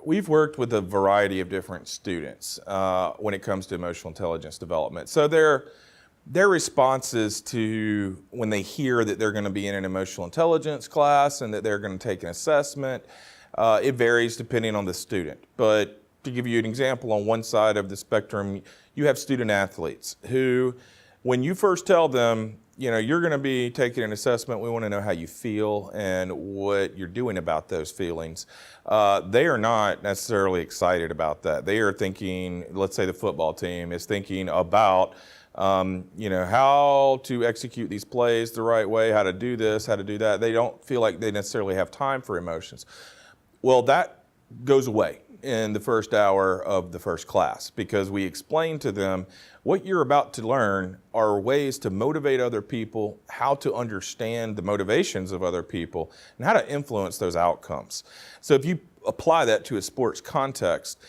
we've worked with a variety of different students when it comes to emotional intelligence development. So their responses to when they hear that they're going to be in an emotional intelligence class and that they're going to take an assessment, it varies depending on the student. But to give you an example, on one side of the spectrum, you have student athletes who, when you first tell them, you're going to be taking an assessment, we want to know how you feel and what you're doing about those feelings. They are not necessarily excited about that. They are thinking, let's say the football team is thinking about how to execute these plays the right way, how to do this, how to do that. They don't feel like they necessarily have time for emotions. Well, that goes away in the first hour of the first class, because we explain to them what you're about to learn are ways to motivate other people, how to understand the motivations of other people, and how to influence those outcomes. So if you apply that to a sports context,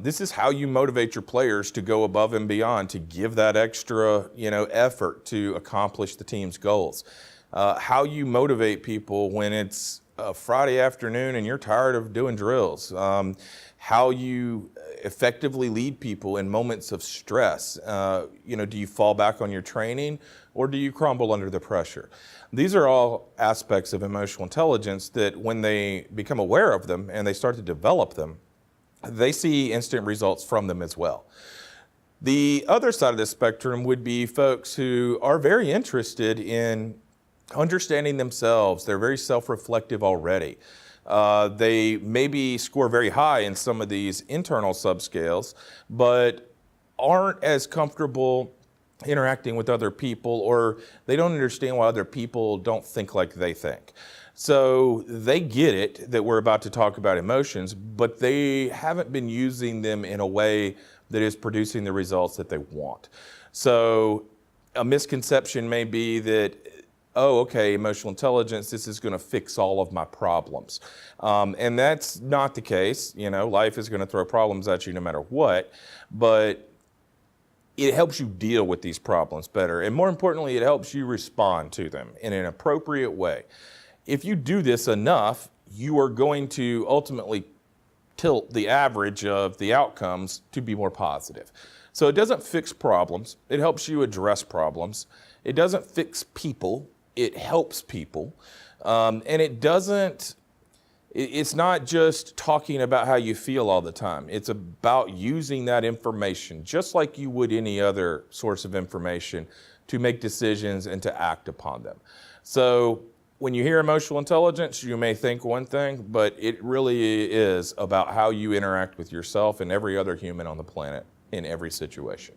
this is how you motivate your players to go above and beyond, to give that extra effort to accomplish the team's goals. How you motivate people when it's Friday afternoon and you're tired of doing drills. How you effectively lead people in moments of stress. Do you fall back on your training or do you crumble under the pressure? These are all aspects of emotional intelligence that when they become aware of them and they start to develop them, they see instant results from them as well. The other side of the spectrum would be folks who are very interested in understanding themselves. They're very self-reflective already. They maybe score very high in some of these internal subscales, but aren't as comfortable interacting with other people, or they don't understand why other people don't think like they think. So they get it that we're about to talk about emotions, but they haven't been using them in a way that is producing the results that they want. So a misconception may be that, oh, okay, emotional intelligence, this is going to fix all of my problems. And that's not the case. Life is going to throw problems at you no matter what, but it helps you deal with these problems better. And more importantly, it helps you respond to them in an appropriate way. If you do this enough, you are going to ultimately tilt the average of the outcomes to be more positive. So it doesn't fix problems. It helps you address problems. It doesn't fix people. It helps people. And it's not just talking about how you feel all the time. It's about using that information, just like you would any other source of information, to make decisions and to act upon them. So when you hear emotional intelligence, you may think one thing, but it really is about how you interact with yourself and every other human on the planet in every situation.